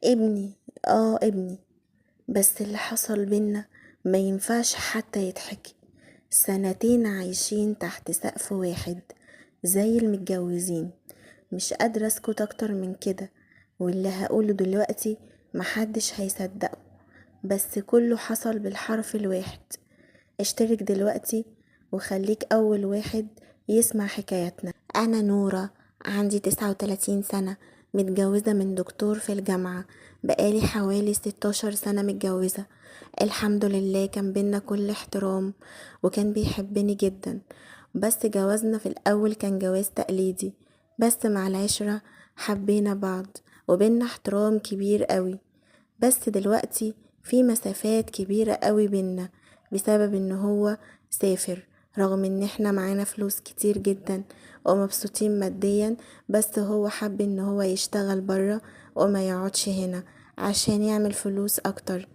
ابني. ابني. بس اللي حصل بينا ما ينفعش حتى يتحكي. 2 سنين عايشين تحت سقف واحد زي المتجوزين. مش قادرة اسكت اكتر من كده، واللي هقوله دلوقتي محدش هيصدقه، بس كله حصل بالحرف الواحد. اشترك دلوقتي وخليك اول واحد يسمع حكايتنا. انا نورة، عندي 39 سنة، متجوزة من دكتور في الجامعة، بقالي حوالي 16 سنة متجوزة. الحمد لله كان بينا كل احترام، وكان بيحبني جدا. بس جوازنا في الاول كان جواز تقليدي، بس مع العشرة حبينا بعض وبينا احترام كبير قوي. بس دلوقتي في مسافات كبيرة قوي بينا بسبب ان هو سافر، رغم ان احنا معانا فلوس كتير جدا ومبسوطين ماديا. بس هو حب ان هو يشتغل برا وما يقعدش هنا عشان يعمل فلوس اكتر.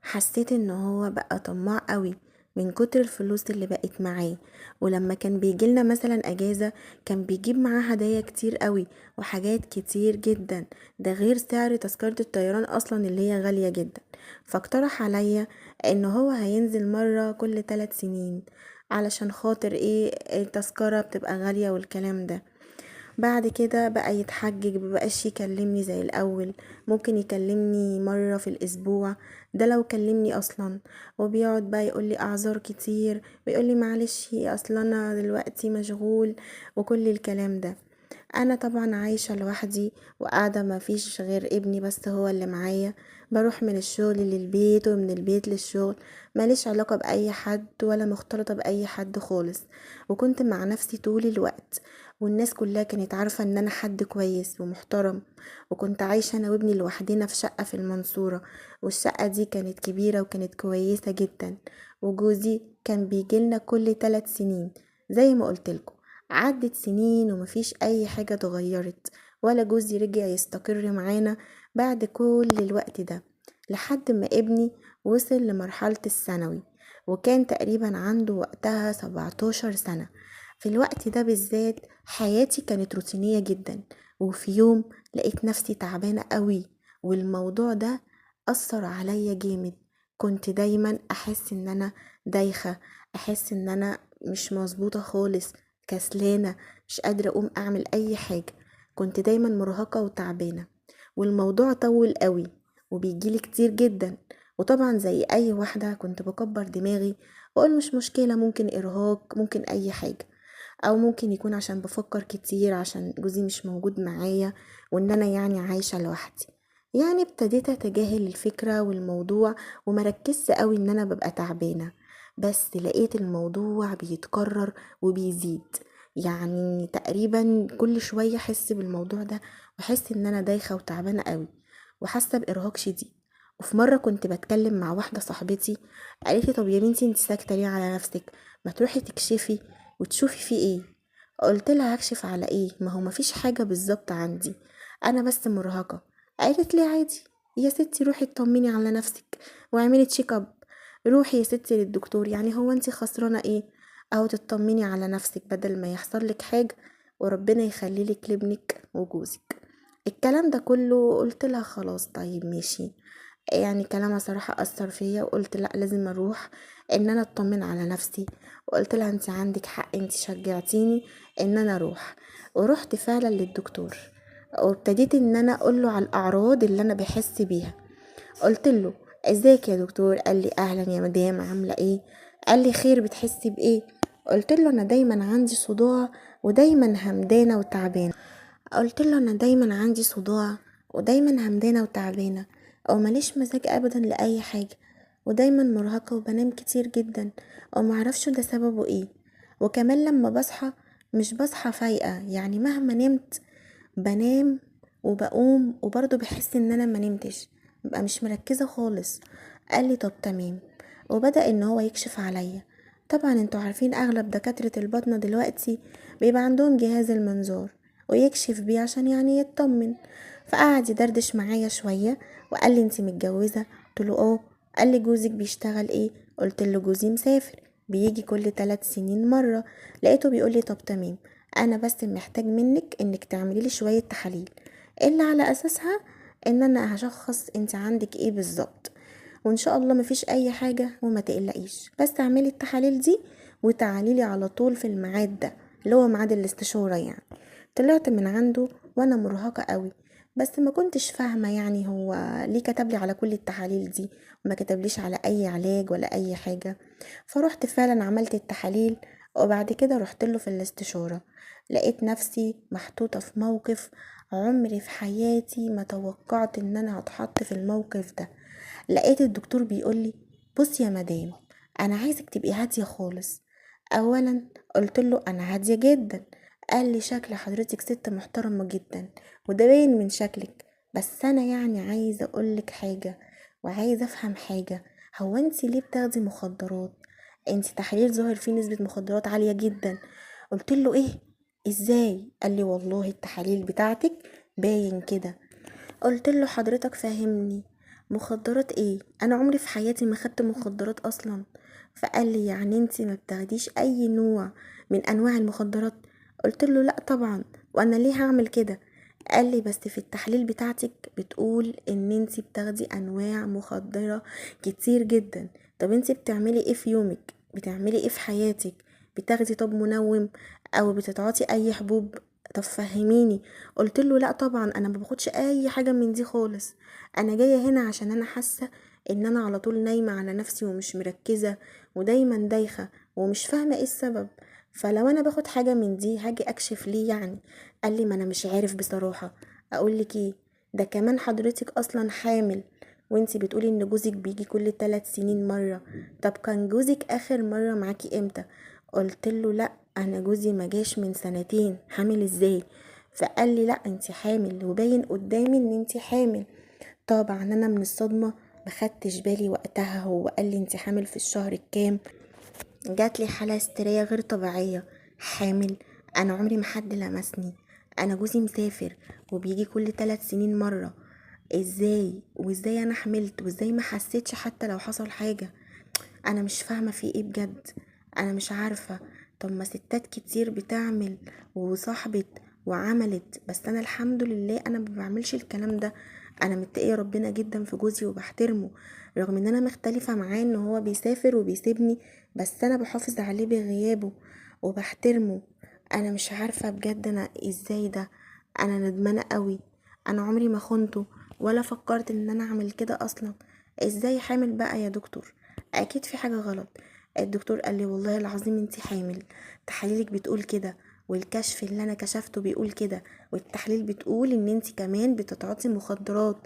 حسيت ان هو بقى طماع قوي من كتر الفلوس اللي بقت معاه. ولما كان بيجيلنا مثلا اجازة كان بيجيب معاه هدايا كتير قوي وحاجات كتير جدا، ده غير سعر تذكرة الطيران اصلا اللي هي غالية جدا. فاقترح عليا ان هو هينزل مرة كل 3 سنين، علشان خاطر ايه؟ التذكرة بتبقى غالية والكلام ده. بعد كده بقى يتحجج، مبقاش يكلمني زي الاول، ممكن يكلمني مرة في الاسبوع، ده لو كلمني اصلا. وبيقعد بقى يقولي اعذار كتير ويقولي معلش اصلا انا دلوقتي مشغول وكل الكلام ده. انا طبعا عايشة لوحدي وقاعدة، ما فيش غير ابني بس هو اللي معايا. بروح من الشغل للبيت ومن البيت للشغل، ماليش علاقة بأي حد ولا مختلطة بأي حد خالص. وكنت مع نفسي طول الوقت، والناس كلها كانت عارفة ان انا حد كويس ومحترم. وكنت عايشة انا وابني لوحدنا في شقة في المنصورة، والشقة دي كانت كبيرة وكانت كويسة جدا. وجوزي كان بيجيلنا كل 3 سنين زي ما قلتلكم. عدت سنين ومفيش اي حاجة اتغيرت، ولا جوزي رجع يستقر معانا بعد كل الوقت ده، لحد ما ابني وصل لمرحلة الثانوي، وكان تقريبا عنده وقتها 17 سنة. في الوقت ده بالذات حياتي كانت روتينية جدا، وفي يوم لقيت نفسي تعبانة قوي، والموضوع ده أثر عليا جامد. كنت دايما أحس ان انا دايخة، أحس ان انا مش مظبوطة خالص، كسلانة، مش قادرة أقوم أعمل أي حاجة. كنت دايما مرهقة وتعبانة، والموضوع طول قوي وبيجيلي كتير جدا. وطبعا زي أي واحدة كنت بكبر دماغي وأقول مش مشكلة، ممكن إرهاق، ممكن أي حاجة، أو ممكن يكون عشان بفكر كتير عشان جوزي مش موجود معايا، وإن أنا يعني عايشة لوحدي. يعني ابتديت أتجاهل الفكرة والموضوع ومركزش قوي إن أنا ببقى تعبانة. بس لقيت الموضوع بيتكرر وبيزيد، يعني تقريبا كل شوية احس بالموضوع ده، واحس ان انا دايخة وتعبانة قوي وحاسة بارهاق شديد. وفي مرة كنت بتكلم مع واحدة صاحبتي، قالت لي طب يا بنتي انت ساكتة ليه على نفسك؟ ما تروحي تكشفي وتشوفي في ايه. قلت لها هكشف على ايه؟ ما هو مفيش حاجة بالظبط عندي، انا بس مرهقة. قالت لي عادي يا ستي، روحي اطمني على نفسك واعملي تشيك اب. روحي يا ستي للدكتور، يعني هو انت خسرانة ايه؟ او تطمني على نفسك بدل ما يحصل لك حاجة، وربنا يخلي لك لابنك وجوزك. الكلام ده كله قلت لها خلاص طيب ماشي. يعني كلامها صراحة أثر فيا، وقلت لا لازم أروح إن أنا أطمن على نفسي. وقلت لها أنت عندك حق، أنت شجعتيني إن أنا أروح. ورحت فعلا للدكتور، وابتديت إن أنا أقوله على الأعراض اللي أنا بحس بيها. قلت له ازيك يا دكتور؟ قال لي اهلا يا مدام، عامله ايه؟ قال لي خير، بتحسي بايه؟ قلت له انا دايما عندي صداع ودايما همدانه وتعبانه. قلت له انا دايما عندي صداع ودايما همدانه وتعبانه، او ماليش مزاج ابدا لاي حاجه، ودايما مرهقه وبنام كتير جدا، او معرفش ده سببه ايه. وكمان لما بصحى مش بصحى فايقه، يعني مهما نمت بنام وبقوم وبرضه بحس ان انا ما نمتش، ببقى مش مركزة خالص. قال لي طب تمام، وبدأ ان هو يكشف عليا. طبعا انتوا عارفين اغلب دكاترة الباطنة دلوقتي بيبقى عندهم جهاز المنظار ويكشف بيه عشان يعني يطمن. فقعد يدردش معايا شوية وقال لي انتي متجوزة؟ قلت له اه. قال لي جوزك بيشتغل ايه؟ قلت له جوزي مسافر، بيجي كل 3 سنين مرة. لقيته بيقول لي طب تمام، انا بس محتاج منك انك تعملي لي شوية تحاليل اللي على اساسها ان انا هشخص انت عندك ايه بالظبط، وان شاء الله مفيش اي حاجة وما تقلقيش، بس اعملي التحاليل دي وتعاليلي على طول في الميعاد ده اللي هو ميعاد الاستشارة يعني. طلعت من عنده وانا مرهقة قوي، بس ما كنتش فاهمة يعني هو ليه كتبلي على كل التحاليل دي وما كتبليش على اي علاج ولا اي حاجة. فروحت فعلا عملت التحاليل، وبعد كده رحت له في الاستشارة. لقيت نفسي محطوطة في موقف عمري في حياتي ما توقعت ان انا هتحط في الموقف ده. لقيت الدكتور بيقولي بص يا مدام، انا عايزك تبقي هادية خالص. اولا قلت له انا هادية جدا. قال لي شكل حضرتك ست محترمة جدا، وده باين من شكلك، بس انا يعني عايزة اقولك حاجة وعايزة افهم حاجة. هو انتي ليه بتاخدي مخدرات؟ انتي تحليل ظاهر فيه نسبة مخدرات عالية جدا. قلت له ايه؟ ازاي؟ قال لي والله التحاليل بتاعتك باين كده. قلت له حضرتك فهمني، مخدرات ايه؟ انا عمري في حياتي ما خدت مخدرات اصلا. فقال لي يعني انتي ما بتاخديش اي نوع من انواع المخدرات؟ قلت له لا طبعا، وانا ليه هعمل كده؟ قال لي بس في التحليل بتاعتك بتقول ان انتي بتاخدي انواع مخدرة كتير جدا. طب انتي بتعملي ايه في يومك؟ بتعملي ايه في حياتك؟ بتاخدي طب منوم او بتتعاطي اي حبوب؟ طب فهميني. قلت له لا طبعا انا ما باخدش اي حاجه من دي خالص. انا جايه هنا عشان انا حاسه ان انا على طول نايمه على نفسي ومش مركزه ودايما دايخه ومش فاهمه ايه السبب. فلو انا باخد حاجه من دي هاجي اكشف ليه يعني؟ قال لي ما انا مش عارف بصراحه اقول لك ايه. ده كمان حضرتك اصلا حامل، وانتي بتقولي ان جوزك بيجي كل 3 سنين مره. طب كان جوزك اخر مره معاكي امتى؟ قلت له لا انا جوزي ما جاش من سنتين، حامل ازاي؟ فقال لي لا انتي حامل وباين قدامي ان انتي حامل. طبعا انا من الصدمه ما خدتش بالي وقتها هو قال لي انتي حامل في الشهر الكام. جات لي حاله هستيريه غير طبيعيه. حامل؟ انا عمري ما حد لمسني، انا جوزي مسافر وبيجي كل 3 سنين مره. ازاي وازاي انا حملت وازاي ما حسيتش حتى لو حصل حاجه؟ انا مش فاهمه في ايه بجد، انا مش عارفه. طب ما ستات كتير بتعمل وصاحبت وعملت، بس انا الحمد لله انا ما بعملش الكلام ده. انا متقيه ربنا جدا في جوزي وبحترمه، رغم ان انا مختلفه معاه ان هو بيسافر وبيسيبني، بس انا بحافظ عليه بغيابه وبحترمه. انا مش عارفه بجد انا ازاي ده. انا ندمانه قوي، انا عمري ما خنته ولا فكرت ان انا اعمل كده اصلا. ازاي حامل بقى يا دكتور؟ اكيد في حاجة غلط. الدكتور قال لي والله العظيم انتي حامل، تحاليلك بتقول كده، والكشف اللي انا كشفته بيقول كده، والتحليل بتقول ان انتي كمان بتتعاطي مخدرات،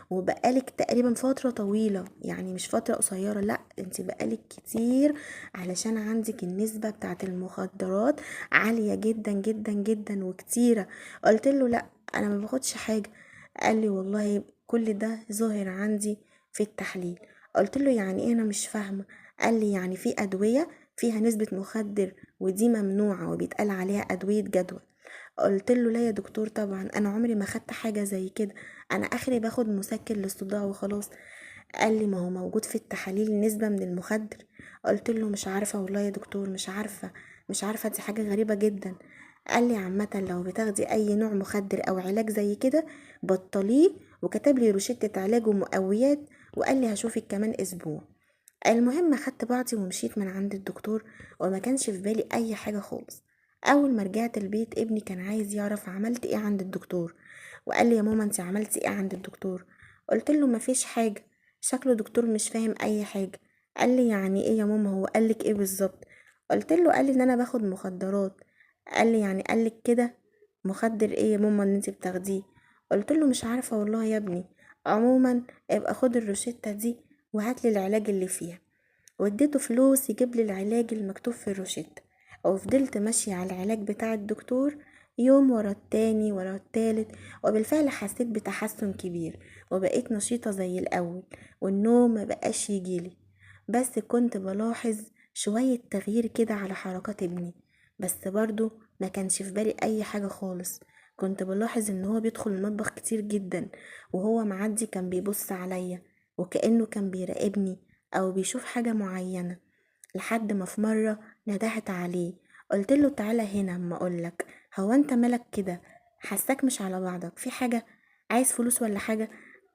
وبقالك تقريبا فترة طويلة، يعني مش فترة قصيرة، لا انتي بقالك كتير، علشان عندك النسبة بتاعت المخدرات عالية جدا جدا جدا وكتيرة. قلت له لا انا ما باخدش حاجة. قال لي والله كل ده ظاهر عندي في التحليل. قلت له يعني ايه؟ انا مش فاهمه. قال لي يعني في ادويه فيها نسبه مخدر ودي ممنوعه وبيتقال عليها ادويه جدول. قلت له لا يا دكتور طبعا انا عمري ما خدت حاجه زي كده، انا اخري باخد مسكن للصداع وخلاص. قال لي ما هو موجود في التحاليل نسبه من المخدر. قلت له مش عارفه والله يا دكتور، مش عارفه، مش عارفه، دي حاجه غريبه جدا. قال لي عامه لو بتاخدي اي نوع مخدر او علاج زي كده بطليه، وكتب لي روشتة علاج ومقويات، وقال لي هشوفك كمان اسبوع. المهم خدت بعضي ومشيت من عند الدكتور، وما كانش في بالي اي حاجة خالص. اول ما رجعت البيت ابني كان عايز يعرف عملت ايه عند الدكتور، وقال لي يا ماما انت عملتي ايه عند الدكتور؟ قلت له مفيش حاجة. شكله دكتور مش فاهم اي حاجة. قال لي يعني ايه يا ماما؟ هو قالك ايه بالظبط؟ قلت له قال لي ان انا باخد مخدرات. قال لي يعني قالك كده؟ مخدر ايه يا ماما ان انت بتاخديه؟ قلت له مش عارفة والله يا ابني. عموما ابقى خد الروشتة دي وهاتلي العلاج اللي فيها. واديته فلوس يجيب لي العلاج المكتوب في الروشتة، وفضلت ماشية على العلاج بتاع الدكتور يوم ورا التاني ورا التالت، وبالفعل حسيت بتحسن كبير وبقيت نشيطة زي الأول، والنوم مبقاش يجيلي. بس كنت بلاحظ شوية تغيير كده على حركات ابني، بس برضو ما كانش في بالي أي حاجة خالص. كنت بلاحظ ان هو بيدخل المطبخ كتير جدا، وهو معدي كان بيبص عليا وكأنه كان بيراقبني او بيشوف حاجة معينة. لحد ما في مرة ندهت عليه، قلت له تعالى هنا اما اقولك، هو انت مالك كده؟ حساك مش على بعضك، في حاجة؟ عايز فلوس ولا حاجة؟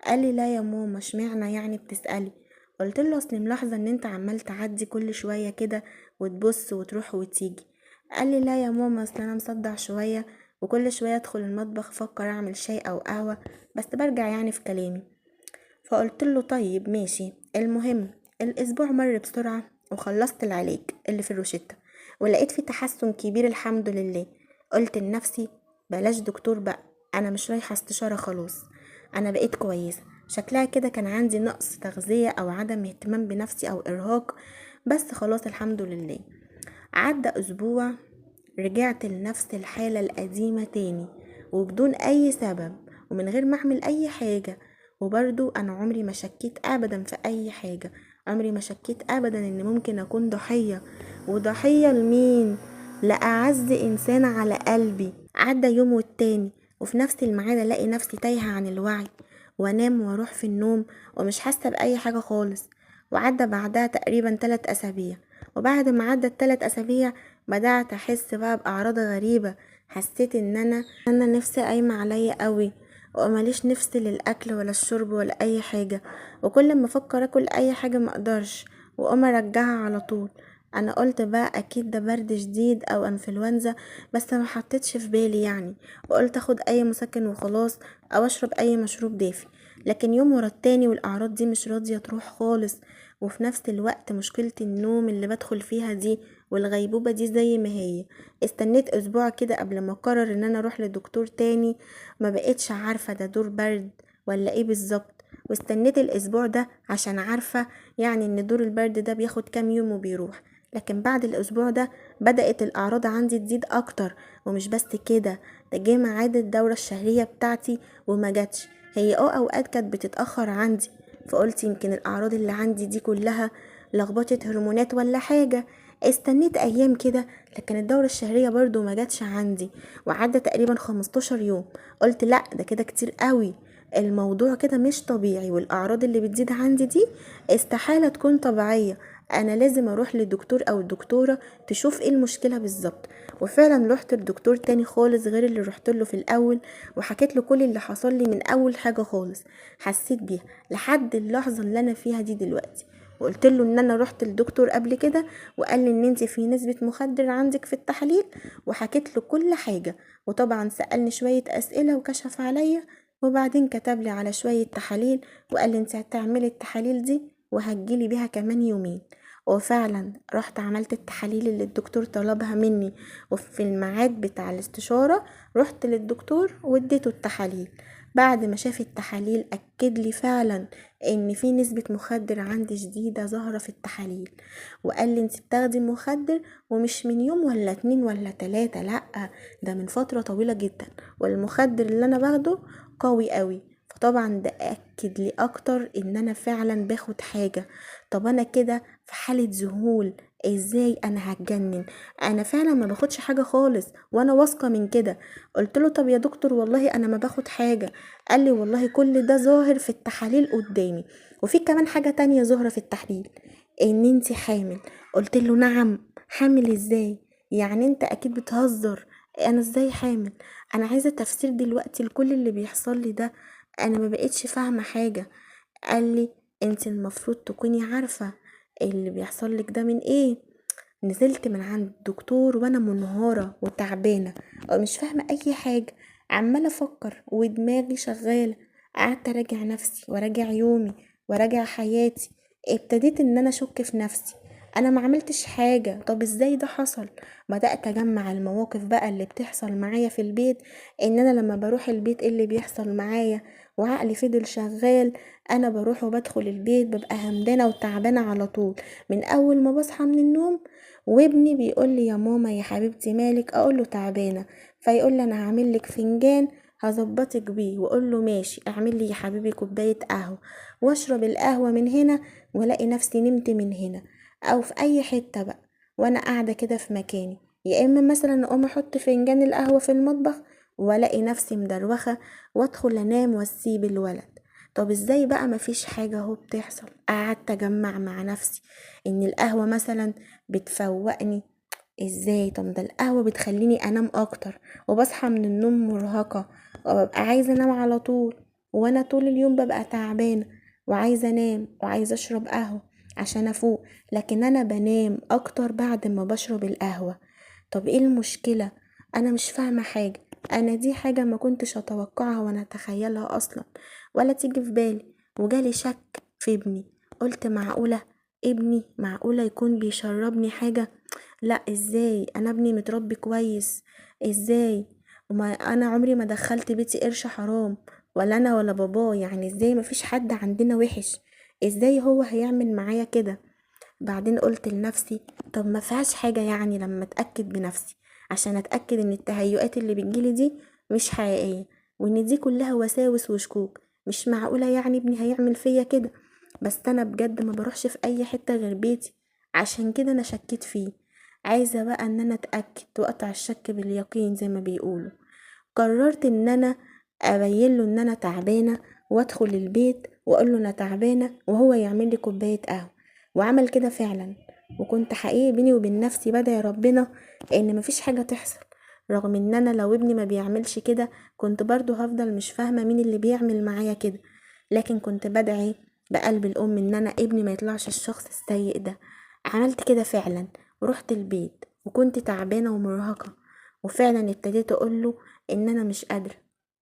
قال لي لا يا ماما، اشمعنى يعني بتسألي؟ قلت له اصل ملاحظة ان انت عمال تعدي كل شوية كده وتبص وتروح وتيجي. قال لي لا يا ماما، اصل انا مصدع شوية وكل شوية ادخل المطبخ افكر اعمل شاي او قهوة، بس برجع يعني في كلامي. فقلت له طيب ماشي. المهم الاسبوع مر بسرعة وخلصت العلاج اللي في الروشتة ولقيت في تحسن كبير الحمد لله. قلت لنفسي بلاش دكتور بقى، انا مش رايحة استشارة خلاص، انا بقيت كويسة. شكلها كده كان عندي نقص تغذية او عدم اهتمام بنفسي او ارهاق، بس خلاص الحمد لله. عدى اسبوع، رجعت لنفس الحالة القديمة تاني وبدون أي سبب ومن غير ما أعمل أي حاجة. وبرضو أنا عمري ما شكيت أبدا في أي حاجة، عمري ما شكيت أبدا إن ممكن أكون ضحية. وضحية لمين؟ لأعز إنسان على قلبي. عدى يوم والتاني وفي نفس الميعاد ألاقي نفسي تايهة عن الوعي، وانام واروح في النوم ومش حاسة بأي حاجة خالص. وعدى بعدها تقريبا 3 أسابيع، وبعد ما عدت 3 أسابيع بدأت أحس بقى بأعراض غريبة. حسيت ان انا نفسي قايمة عليا قوي، وماليش نفس للأكل ولا الشرب ولا أي حاجة، وكل ما أفكر أكل أي حاجة مقدرش وأقوم أرجعها على طول. أنا قلت بقى أكيد ده برد شديد أو أنفلونزا، بس ما حطيتش في بالي يعني، وقلت أخد أي مسكن وخلاص أو أشرب أي مشروب دافي. لكن يوم ورا التاني والأعراض دي مش راضية تروح خالص، وفي نفس الوقت مشكلة النوم اللي بدخل فيها دي والغيبوبة دي زي ما هي. استنيت اسبوع كده قبل ما اقرر ان انا اروح لدكتور تاني، ما بقيتش عارفة ده دور برد ولا ايه بالظبط. واستنيت الاسبوع ده عشان عارفة يعني ان دور البرد ده بياخد كام يوم وبيروح. لكن بعد الاسبوع ده بدأت الاعراض عندي تزيد اكتر. ومش بس كده، ده جه ميعاد الدورة الشهرية بتاعتي وما جاتش. هي اوقات كانت بتتأخر عندي، فقلت يمكن الاعراض اللي عندي دي كلها لخبطة هرمونات ولا حاجة. استنيت ايام كده لكن الدورة الشهرية برضو ما جاتش عندي، وعدى تقريبا 15 يوم. قلت لا ده كده كتير قوي، الموضوع كده مش طبيعي، والاعراض اللي بتزيد عندي دي استحالة تكون طبيعية. انا لازم اروح للدكتور او الدكتورة تشوف ايه المشكلة بالظبط. وفعلا رحت لدكتور تاني خالص غير اللي رحت له في الاول، وحكيت له كل اللي حصل لي من اول حاجة خالص حسيت بيها لحد اللحظة اللي انا فيها دي دلوقتي. وقلت له ان انا رحت للدكتور قبل كده وقال لي ان انت في نسبة مخدر عندك في التحاليل، وحكيت له كل حاجة. وطبعا سألني شوية اسئلة وكشف عليا، وبعدين كتب لي على شوية تحاليل وقال لي انت هتعملي التحاليل دي وهتجيلي بيها كمان يومين. وفعلا رحت عملت التحاليل اللي الدكتور طلبها مني، وفي الميعاد بتاع الاستشارة رحت للدكتور واديته التحاليل. بعد ما شاف التحاليل اكد لي فعلا ان في نسبة مخدر عندي شديدة ظاهرة في التحاليل، وقال لي انت بتاخدي مخدر ومش من يوم ولا 2 ولا 3، لأ ده من فترة طويلة جدا، والمخدر اللي انا باخده قوي قوي. فطبعا ده اكد لي اكتر ان انا فعلا باخد حاجة. طب انا كده في حالة ذهول، ازاي انا هتجنن؟ انا فعلا ما باخدش حاجة خالص وانا واثقة من كده. قلت له طب يا دكتور والله انا ما باخد حاجة. قال لي والله كل ده ظاهر في التحاليل قدامي، وفي كمان حاجة تانية ظاهرة في التحليل، ان انتي حامل. قلت له نعم؟ حامل ازاي؟ يعني انت اكيد بتهزر، انا ازاي حامل؟ انا عايزة تفسير دلوقتي لكل اللي بيحصل لي ده، انا ما بقيتش فاهمة حاجة. قال لي انت المفروض تكوني عارفة اللي بيحصل لك ده من ايه. نزلت من عند الدكتور وانا منهارة وتعبانة ومش فاهمة اي حاجة، عمالة افكر ودماغي شغالة. قعدت اراجع نفسي وراجع يومي وراجع حياتي. ابتديت ان انا اشك في نفسي، انا ما عملتش حاجة، طب ازاي ده حصل؟ بدأت اجمع المواقف بقى اللي بتحصل معايا في البيت، ان انا لما بروح البيت ايه اللي بيحصل معايا. وعقلي فضل شغال، انا بروح وبدخل البيت ببقى همدانة وتعبانة على طول من اول ما بصحى من النوم. وابني بيقول لي يا ماما يا حبيبتي مالك؟ اقول له تعبانه. فيقول لي انا هعمل لك فنجان هظبطك بيه، واقول له ماشي اعمل لي يا حبيبي كوبايه قهوه، واشرب القهوه من هنا والاقي نفسي نمت من هنا او في اي حته بقى وانا قاعده كده في مكاني. يا اما مثلا اقوم احط فنجان القهوه في المطبخ والاقي نفسي مدروخه وادخل انام واسيب الولد. طب ازاي بقى مفيش حاجه اهو بتحصل؟ قعدت اجمع مع نفسي ان القهوه مثلا بتفوقني. ازاي؟ طب ده القهوة بتخليني انام اكتر وبصحى من النوم مرهقة وببقى عايزة انام على طول، وانا طول اليوم ببقى تعبانة وعايزة انام وعايزة اشرب قهوة عشان افوق، لكن انا بنام اكتر بعد ما بشرب القهوة. طب ايه المشكلة؟ انا مش فاهمة حاجة. انا دي حاجة ما كنتش اتوقعها وانا اتخيلها اصلا ولا تيجي في بالي. وجالي شك في ابني، قلت معقولة ابني معقولة يكون بيشربني حاجة؟ لا، ازاي؟ انا ابني متربي كويس، ازاي؟ وما انا عمري ما دخلت بيتي قرش حرام، ولا انا ولا باباه، يعني ازاي؟ مفيش حد عندنا وحش، ازاي هو هيعمل معايا كده؟ بعدين قلت لنفسي طب ما فيهاش حاجة يعني لما اتأكد بنفسي، عشان اتأكد ان التهيؤات اللي بتجيلي دي مش حقيقية، وان دي كلها وساوس وشكوك. مش معقولة يعني ابني هيعمل فيا كده. بس انا بجد ما بروحش في اي حتة غير بيتي، عشان كده انا شكيت فيه. عايزة بقى ان انا اتأكد واقطع الشك باليقين زي ما بيقولوا. قررت ان انا ابين له ان انا تعبانة، وادخل البيت واقول له انا تعبانة وهو يعمل لي كوباية قهوة. وعمل كده فعلا. وكنت حقيقي بيني وبين نفسي بدعي ربنا ان مفيش حاجة تحصل، رغم ان انا لو ابني ما بيعملش كده كنت برضو هفضل مش فاهمة مين اللي بيعمل معايا كده. لكن كنت بدعي بقلب الام ان انا ابني ما يطلعش الشخص السيء ده. عملت كده فعلا، ورحت البيت وكنت تعبانة ومرهقة، وفعلا ابتديت اقوله ان انا مش قادرة.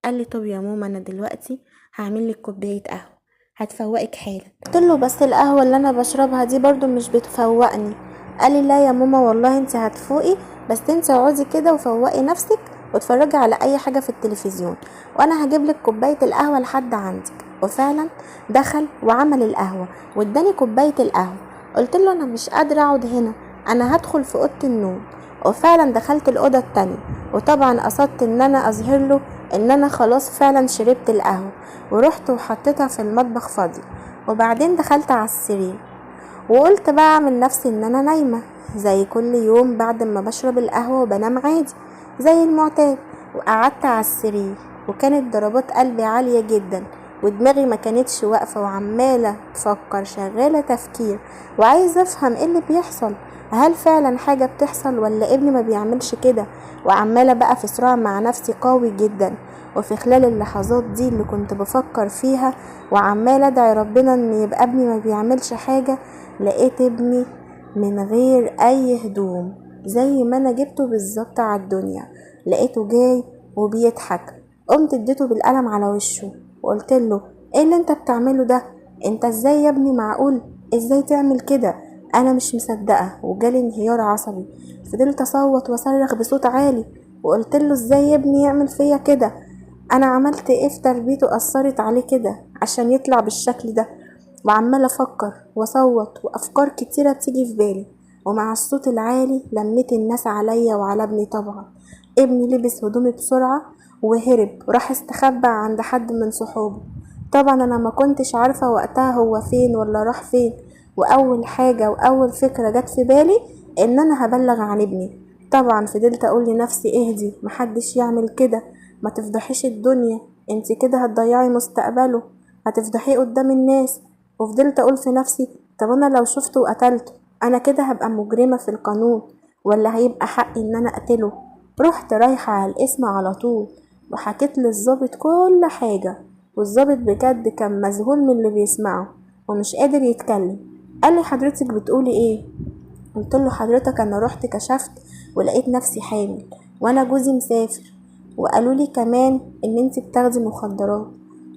قال لي طب يا ماما انا دلوقتي هعمل لك كوباية قهوة هتفوقك حالا. قلت له بس القهوة اللي انا بشربها دي برضو مش بتفوقني. قال لي لا يا ماما والله انت هتفوقي، بس انت اقعدي كده وفوقي نفسك واتفرجي على اي حاجة في التلفزيون، وانا هجيب لك كوباية القهوة لحد عندك. وفعلا دخل وعمل القهوة واداني كوباية القهوة. قلت له انا مش قادرة اقعد هنا، انا هدخل في اوضة النوم. وفعلا دخلت الأوضة التانية، وطبعا قصدت ان انا اظهر له ان انا خلاص فعلا شربت القهوة، ورحت وحطيتها في المطبخ فاضي. وبعدين دخلت على السرير وقلت بقى اعمل نفسي ان انا نايمة زي كل يوم بعد ما بشرب القهوة وبنام عادي زي المعتاد. وقعدت على السرير وكانت ضربات قلبي عالية جدا، ودماغي ما كانتش واقفة وعمالة تفكر، شغالة تفكير وعايزة افهم ايه اللي بيحصل. هل فعلا حاجة بتحصل ولا ابني ما بيعملش كده؟ وعمالة بقى في صراع مع نفسي قوي جدا. وفي خلال اللحظات دي اللي كنت بفكر فيها وعمالة ادعي ربنا ان يبقى ابني ما بيعملش حاجة، لقيت ابني من غير اي هدوم زي ما انا جبته بالظبط على الدنيا. لقيته جاي وبيضحك. قمت اديته بالقلم على وشه وقلت له ايه اللي انت بتعمله ده؟ انت ازاي يا ابني؟ معقول ازاي تعمل كده؟ انا مش مصدقه وجالي انهيار عصبي. فضلت اصوت واصرخ بصوت عالي وقلت له ازاي يا ابني يعمل فيا كده؟ انا عملت ايه في تربيته اثرت عليه كده عشان يطلع بالشكل ده؟ وعمال افكر واصوت وافكار كتيره بتيجي في بالي. ومع الصوت العالي لميت الناس عليا وعلى ابني. طبعا ابني لبس هدومي بسرعه وهرب وراح استخبى عند حد من صحابه. طبعا انا ما كنتش عارفه وقتها هو فين ولا راح فين. واول حاجه واول فكره جت في بالي ان انا هبلغ عن ابني. طبعا فضلت اقول لنفسي اهدي، محدش يعمل كده، ما تفضحيش الدنيا، انت كده هتضيعي مستقبله، هتفضحيه قدام الناس. وفضلت اقول في نفسي طب انا لو شفته وقتلته انا كده هبقى مجرمة في القانون، ولا هيبقى حقي ان انا اقتله؟ رحت رايحة على القسم على طول وحكيت للظابط كل حاجة. والظابط بجد كان مذهول من اللي بيسمعه ومش قادر يتكلم. قال لي حضرتك بتقولي ايه؟ قلت له حضرتك انا رحت كشفت ولقيت نفسي حامل وانا جوزي مسافر، وقالوا لي كمان ان انت بتاخدي مخدرات،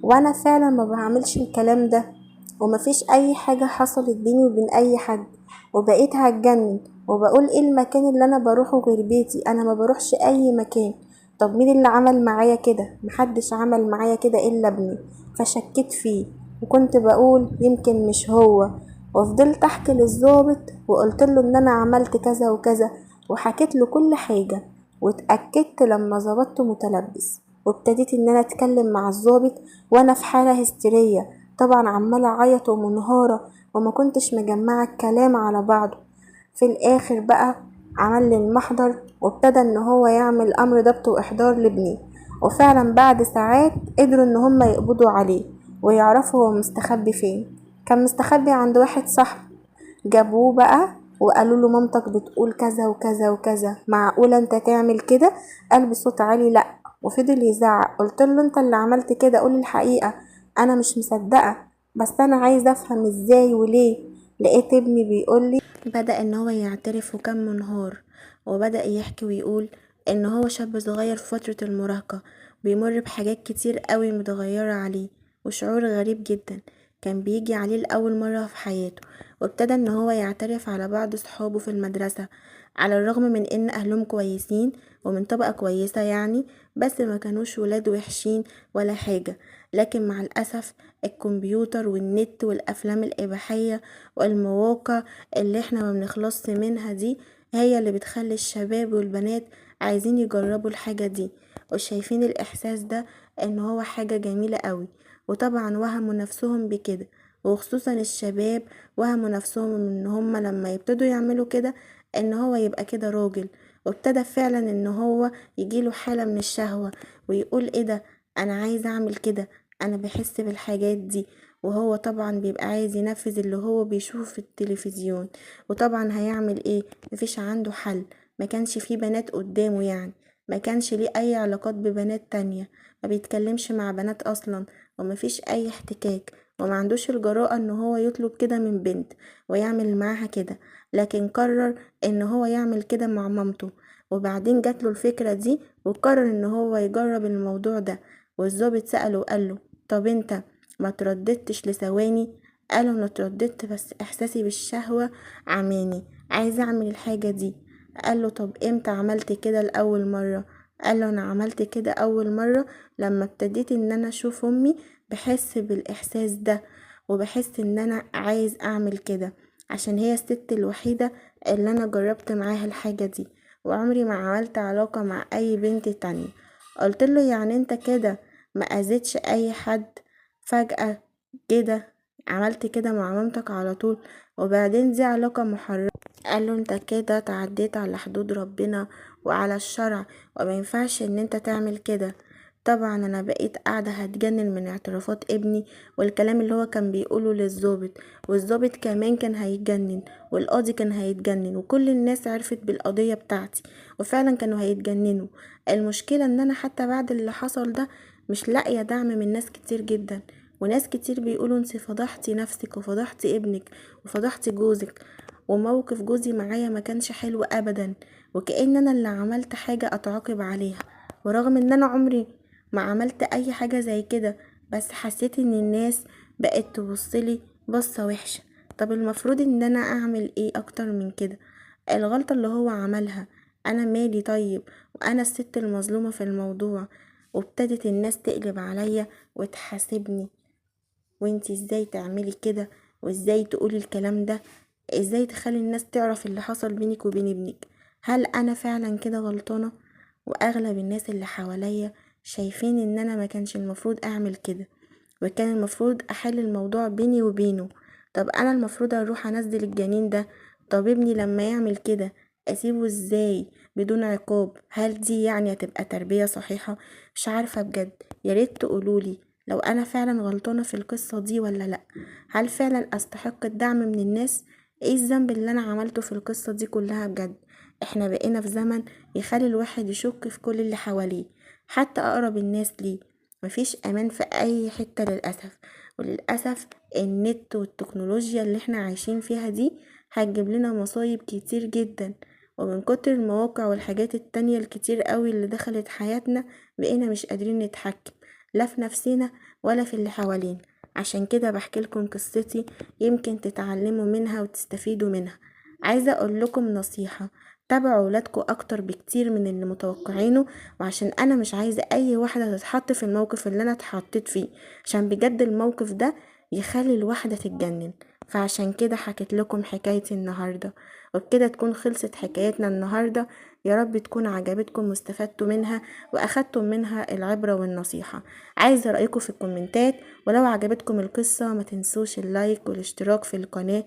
وانا فعلا ما بعملش الكلام ده، ومفيش اي حاجة حصلت بيني وبين اي حد. وبقيت هتجنن وبقول ايه المكان اللي انا بروحه غير بيتي؟ انا ما بروحش اي مكان. طب مين اللي عمل معايا كده؟ محدش عمل معايا كده الا ابني. فشكيت فيه وكنت بقول يمكن مش هو. وفضلت احكي للظابط وقلت له ان انا عملت كذا وكذا وحكيت له كل حاجة. واتأكدت لما ظبطته متلبس وابتديت ان انا اتكلم مع الظابط وانا في حالة هستيرية، طبعا عمالة اعيط ومنهارة وما كنتش مجمعة الكلام على بعضه. في الاخر بقى عمل لي المحضر وابتدى ان هو يعمل امر ضبط واحضار لابني. وفعلا بعد ساعات قدروا ان هم يقبضوا عليه ويعرفوا هو مستخبي فين. كان مستخبي عند واحد صاحبه. جابوه بقى وقالوا له مامتك بتقول كذا وكذا وكذا، معقولة انت تعمل كده؟ قال بصوت عالي لا، وفضل يزعق. قلت له انت اللي عملت كده، قول الحقيقة. انا مش مصدقة، بس انا عايزة افهم ازاي وليه. لقيت ابني بيقولي بدأ ان هو يعترف وكان منهار، وبدأ يحكي ويقول ان هو شاب صغير في فترة المراهقة بيمر بحاجات كتير قوي متغيرة عليه، وشعور غريب جدا كان بيجي عليه لأول مرة في حياته. وابتدى ان هو يعترف على بعض صحابه في المدرسة، على الرغم من ان اهلهم كويسين ومن طبقة كويسة يعني، بس ما كانوش ولاد وحشين ولا حاجة. لكن مع الأسف الكمبيوتر والنت والأفلام الإباحية والمواقع اللي احنا ما بنخلصش منها دي هي اللي بتخلي الشباب والبنات عايزين يجربوا الحاجة دي، وشايفين الإحساس ده ان هو حاجة جميلة قوي. وطبعا وهموا نفسهم بكده، وخصوصا الشباب وهموا نفسهم ان هم لما يبتدوا يعملوا كده ان هو يبقى كده راجل. وابتدى فعلا ان هو يجيله حالة من الشهوة ويقول ايه ده، انا عايز اعمل كده، انا بحس بالحاجات دي. وهو طبعا بيبقى عايز ينفذ اللي هو بيشوفه في التلفزيون. وطبعا هيعمل ايه؟ مفيش عنده حل، ما كانش فيه بنات قدامه يعني، ما كانش ليه اي علاقات ببنات تانية، ما بيتكلمش مع بنات اصلا، ومفيش اي احتكاك، وما عندوش الجراءة ان هو يطلب كده من بنت ويعمل معاها كده. لكن قرر ان هو يعمل كده مع مامته. وبعدين جاتله الفكرة دي وقرر ان هو يجرب الموضوع ده. والظابط سأله وقاله طب انت ما ترددتش لثواني؟ قاله انا اترددت، بس احساسي بالشهوة عماني، عايز اعمل الحاجة دي. قاله طب امتى عملت كده لأول مرة؟ قاله انا عملت كده اول مرة لما ابتديت ان انا اشوف امي بحس بالاحساس ده، وبحس ان انا عايز اعمل كده، عشان هي الست الوحيدة اللي انا جربت معاها الحاجة دي، وعمري ما عملت علاقة مع اي بنت تانية. قلت له يعني انت كده ما اذيتش اي حد؟ فجأة كده عملت كده مع مامتك على طول، وبعدين دي علاقة محرمة. قال له انت كده تعديت على حدود ربنا وعلى الشرع، وما ينفعش ان انت تعمل كده. طبعا انا بقيت قاعدة هتجنن من اعترافات ابني والكلام اللي هو كان بيقوله للضابط، والضابط كمان كان هيتجنن، والقاضي كان هيتجنن، وكل الناس عرفت بالقضية بتاعتي وفعلا كانوا هيتجننوا. المشكلة ان انا حتى بعد اللي حصل ده مش لاقية دعم من ناس كتير جدا، وناس كتير بيقولوا انت فضحتي نفسك وفضحتي ابنك وفضحتي جوزك، وموقف جوزي معايا ما كانش حلو ابدا، وكأن انا اللي عملت حاجة اتعاقب عليها، ورغم ان انا عمري ما عملت اي حاجة زي كده، بس حسيت ان الناس بقت تبصلي بصة وحشة. طب المفروض ان انا اعمل ايه اكتر من كده؟ الغلطة اللي هو عملها انا مالي طيب؟ وانا الست المظلومة في الموضوع. وابتدت الناس تقلب عليا وتحاسبني، وانتي ازاي تعملي كده، وازاي تقولي الكلام ده، ازاي تخلي الناس تعرف اللي حصل بينك وبين ابنك؟ هل انا فعلا كده غلطانة؟ واغلب الناس اللي حواليا شايفين ان انا ما كانش المفروض اعمل كده، وكان المفروض احل الموضوع بيني وبينه. طب انا المفروض اروح انزل الجنين ده؟ طب ابني لما يعمل كده اسيبه ازاي بدون عقاب؟ هل دي يعني هتبقى تربية صحيحة؟ مش عارفة بجد. ياريت تقولولي لو انا فعلا غلطانة في القصة دي ولا لا. هل فعلا استحق الدعم من الناس؟ ايه الذنب اللي انا عملته في القصة دي كلها بجد؟ احنا بقينا في زمن يخلي الواحد يشك في كل اللي حواليه، حتى اقرب الناس ليه. مفيش امان في اي حتة للأسف. وللأسف النت والتكنولوجيا اللي احنا عايشين فيها دي هتجيب لنا مصايب كتير جدا، ومن كتر المواقع والحاجات التانية الكتير قوي اللي دخلت حياتنا بقينا مش قادرين نتحكم لا في نفسنا ولا في اللي حوالينا. عشان كده بحكي لكم قصتي، يمكن تتعلموا منها وتستفيدوا منها. عايزة اقول لكم نصيحة، تابعوا ولادكم اكتر بكتير من اللي متوقعينه، وعشان انا مش عايزة اي واحدة تتحط في الموقف اللي انا اتحطيت فيه، عشان بجد الموقف ده يخلي الواحدة تتجنن. فعشان كده حكيت لكم حكايتي النهاردة، وبكده تكون خلصت حكايتنا النهاردة. يا رب تكون عجبتكم واستفدتوا منها واخدتم منها العبرة والنصيحة. عايزة رأيكم في الكومنتات، ولو عجبتكم القصة ما تنسوش اللايك والاشتراك في القناة.